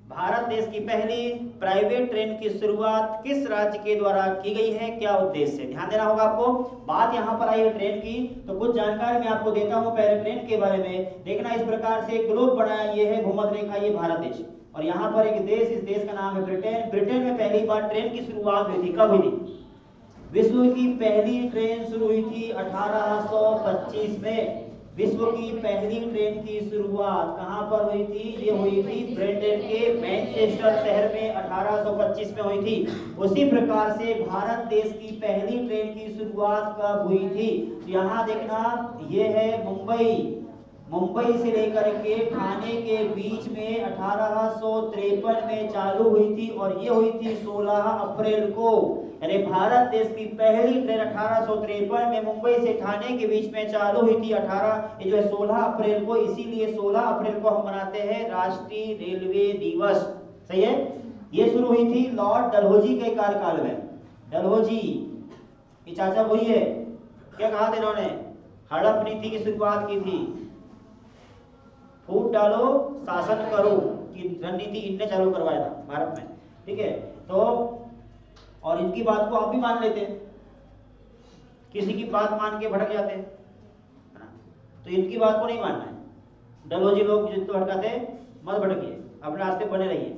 भारत देश की पहली प्राइवेट ट्रेन की शुरुआत किस राज्य के द्वारा की गई है, क्या उद्देश्य से? ध्यान देना होगा आपको। बात यहाँ पर आई है ट्रेन की, तो कुछ जानकारी मैं आपको देता हूँ पहले ट्रेन के बारे में। देखना, इस प्रकार से ग्लोब बनाया, ये है भूमध्य रेखा, ये भारत देश, और यहाँ पर एक देश, इस देश का नाम है ब्रिटेन। ब्रिटेन में पहली बार ट्रेन की शुरुआत हुई थी, कब हुई थी? विश्व की पहली ट्रेन शुरू हुई थी 1825 में। विश्व की पहली ट्रेन की शुरुआत कहां पर हुई थी? ये हुई थी ब्रिटेन के मैनचेस्टर शहर में 1825 में हुई थी। उसी प्रकार से भारत देश की पहली ट्रेन की शुरुआत कब हुई थी? तो यहाँ देखना, ये है मुंबई, मुंबई से लेकर के ठाणे के बीच में 1853 में चालू हुई थी, और ये हुई थी 16 अप्रैल को। यानी भारत देश की पहली ट्रेन 1853 में मुंबई से ठाणे के बीच में चालू हुई थी, 16 अप्रैल को। इसीलिए 16 अप्रैल को हम मनाते हैं राष्ट्रीय रेलवे दिवस। सही है। ये शुरू हुई थी लॉर्ड डलहौजी के कार्यकाल में। डलहौजी, ये चाचा वही है, क्या कहा था इन्होंने? हड़प नीति की शुरुआत की थी, फूट डालो शासन करो की रणनीति इनने चालू करवाया था भारत में। ठीक है, तो और इनकी बात को आप भी मान लेते हैं, किसी की बात मान के भटक जाते हैं, तो इनकी बात को नहीं मानना है। डलहौजी लोग जितने भटकाते मत भटकिए, अपने रास्ते बने रहिए।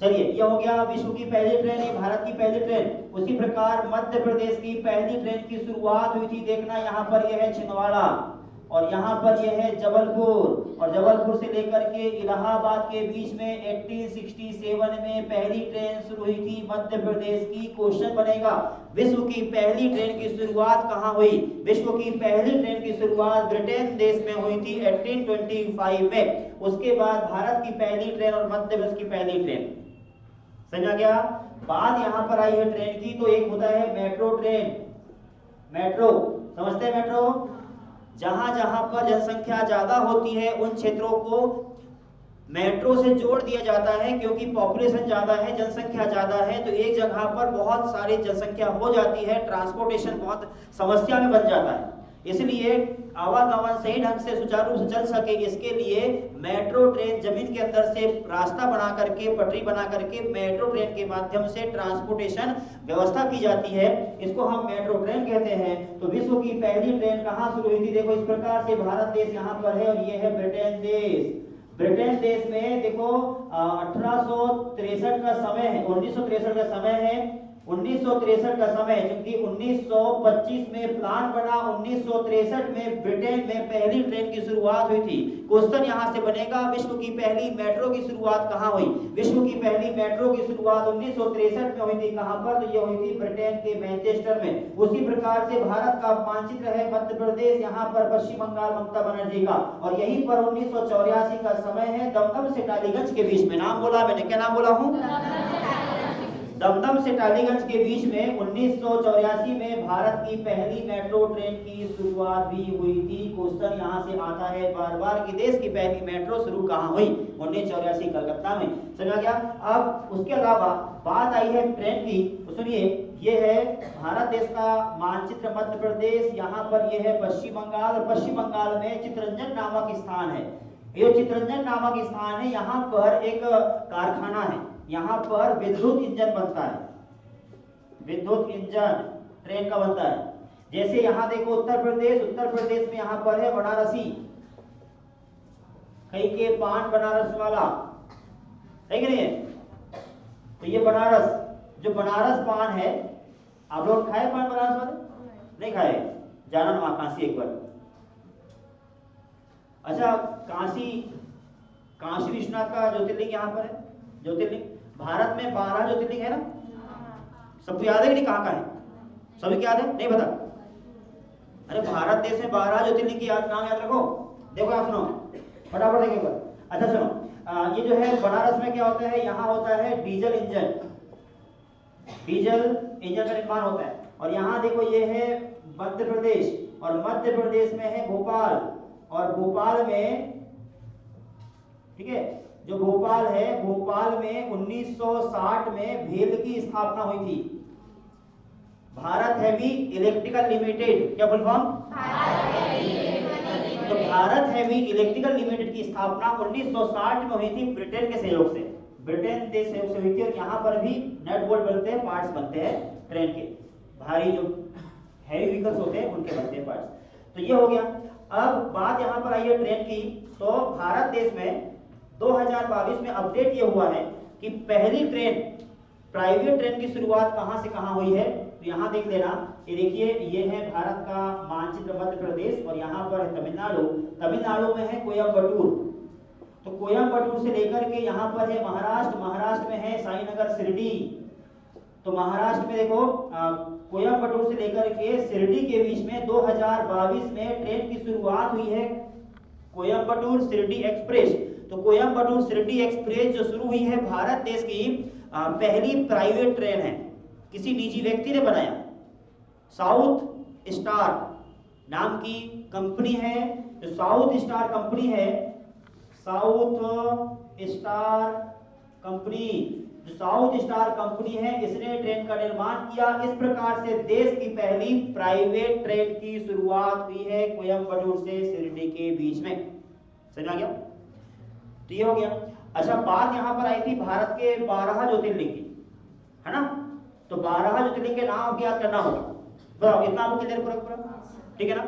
चलिए, ये हो गया विश्व की पहली ट्रेन, ये भारत की पहली ट्रेन। उसी प्रकार मध्य प्रदेश की पहली ट्रेन की शुरुआत हुई थी। देखना, यहाँ पर यह है छिंदवाड़ा, और यहाँ पर यह है जबलपुर, और जबलपुर से लेकर के इलाहाबाद के बीच में 1867 में पहली ट्रेन शुरू हुई थी मध्य प्रदेश की। क्वेश्चन बनेगा, विश्व की पहली ट्रेन की शुरुआत कहाँ हुई? विश्व की पहली ट्रेन की शुरुआत ब्रिटेन देश में हुई थी 1825 में। उसके बाद भारत की पहली ट्रेन और मध्य प्रदेश की पहली ट्रेन। समझा गया? बात यहाँ पर आई है ट्रेन की, तो एक होता है मेट्रो ट्रेन। मेट्रो समझते हैं? मेट्रो जहां जहां पर जनसंख्या ज्यादा होती है उन क्षेत्रों को मेट्रो से जोड़ दिया जाता है, क्योंकि पॉपुलेशन ज्यादा है, जनसंख्या ज्यादा है, तो एक जगह पर बहुत सारी जनसंख्या हो जाती है, ट्रांसपोर्टेशन बहुत समस्या में बन जाता है। इसलिए आवागमन सही ढंग से सुचारू रूप से चल सके, इसके लिए मेट्रो ट्रेन जमीन के अंदर से रास्ता बना करके, पटरी बना करके मेट्रो ट्रेन के माध्यम से ट्रांसपोर्टेशन व्यवस्था की जाती है। इसको हम मेट्रो ट्रेन कहते हैं। तो विश्व की पहली ट्रेन कहाँ शुरू हुई थी? देखो, इस प्रकार से भारत देश यहाँ पर है, और ये है ब्रिटेन देश। ब्रिटेन देश में देखो 1863 का समय है, 1963 का समय है, 1963 का समय, क्योंकि 1925 में प्लान बना, 1963 में ब्रिटेन में पहली ट्रेन की शुरुआत हुई थी। क्वेश्चन यहां से बनेगा, विश्व की पहली मेट्रो की शुरुआत कहां हुई? विश्व की पहली मेट्रो की शुरुआत 1963 में हुई थी। कहां पर? तो ये हुई थी ब्रिटेन के मैनचेस्टर में। उसी प्रकार से भारत का मानचित्र है मध्य प्रदेश, यहाँ पर पश्चिम बंगाल ममता बनर्जी का, और यहीं पर 1984 का समय है, दमदम से टालीगंज के बीच में। नाम बोला मैंने, क्या नाम बोला हूँ? दमदम से टालीगंज के बीच में 1984 में भारत की पहली मेट्रो ट्रेन की शुरुआत भी हुई थी। क्वेश्चन यहां से आता है बार बार कि देश की पहली मेट्रो शुरू कहां हुई? 1984 कलकत्ता में। समझ गया? अब उसके अलावा बात आई है ट्रेन की, तो सुनिए, ये है भारत देश का मानचित्र मध्य प्रदेश, यहाँ पर ये है पश्चिम बंगाल, और पश्चिम बंगाल में चितरंजन नामक स्थान है। ये चितरंजन नामक स्थान है, यहाँ पर एक कारखाना है, यहाँ पर विद्युत इंजन बनता है, विद्युत इंजन ट्रेन का बनता है। जैसे यहाँ देखो उत्तर प्रदेश में यहाँ पर है बनारसी, कहीं के पान बनारस वाला है कि नहीं है? तो ये बनारस, जो बनारस पान है, आप लोग खाए पान बनारस वाले? नहीं खाए? जाना ना काशी एक बार। अच्छा, काशी विश्वनाथ का ज्योतिर्लिंग यहाँ पर है। ज्योतिर्लिंग भारत में 12 ज्योतिर्लिंग है ना? सबको याद है कि नहीं? कहाँ कहाँ है? सभी को याद है? नहीं पता? अरे भारत देश में 12 ज्योतिर्लिंग की नाम याद रखो। देखो, आप सुनो फटाफट देखिए एक बार। अच्छा सुनो, ये जो है बनारस में क्या होता है? यहाँ होता है डीजल इंजन, डीजल इंजन का निर्माण होता है। और यहाँ देखो, ये है मध्य प्रदेश, और मध्य प्रदेश में है भोपाल, और भोपाल में, ठीक है, जो भोपाल है, भोपाल में 1960 में भेल की स्थापना हुई थी। भारत हैवी इलेक्ट्रिकल लिमिटेड, क्या फुल फॉर्म? तो भारत हैवी इलेक्ट्रिकल लिमिटेड की स्थापना 1960 में हुई थी ब्रिटेन के सहयोग से। ब्रिटेन देश से हुई थी, और यहाँ पर भी नट बोल्ट बनते हैं, पार्ट्स बनते हैं ट्रेन के, भारी जो हैवी व्हीकल्स होते हैं उनके बनते हैं पार्ट्स। तो ये हो गया। अब बात यहाँ पर आई है ट्रेन की, तो भारत देश में 2022 में अपडेट ये हुआ है कि पहली ट्रेन, प्राइवेट ट्रेन की शुरुआत कहाँ से कहाँ हुई है। तो यहाँ देख लेना, ये देखिए, ये है भारत का मानचित्र मध्य प्रदेश, और यहाँ पर है तमिलनाडु। तमिलनाडु में है कोयम्बटूर, तो कोयम्बटूर से लेकर के यहाँ पर है महाराष्ट्र, महाराष्ट्र में है साईनगर शिरडी। तो महाराष्ट्र में देखो कोयम्बटूर से लेकर के शिरडी के बीच में 2022 में ट्रेन की शुरुआत हुई है, कोयम्बटूर शिरडी एक्सप्रेस। तो कोयम्बटूर शिरडी एक्सप्रेस जो शुरू हुई है, भारत देश की पहली प्राइवेट ट्रेन है, किसी निजी व्यक्ति ने बनाया। साउथ स्टार नाम की कंपनी है, जो साउथ स्टार कंपनी है, साउथ स्टार कंपनी, जो साउथ स्टार कंपनी है, इसने ट्रेन का निर्माण किया। इस प्रकार से देश की पहली प्राइवेट ट्रेन की शुरुआत हुई है कोयम्बटूर से शिरडी के बीच में। समझ आ गया? तो ये हो गया। अच्छा, बात यहां पर आई थी भारत के 12 ज्योतिर्लिंग की, है ना। तो 12 ज्योतिर्लिंग के नाम याद करना होगा, बताओ, इतना आपको क्लियर पूरा? ठीक है ना।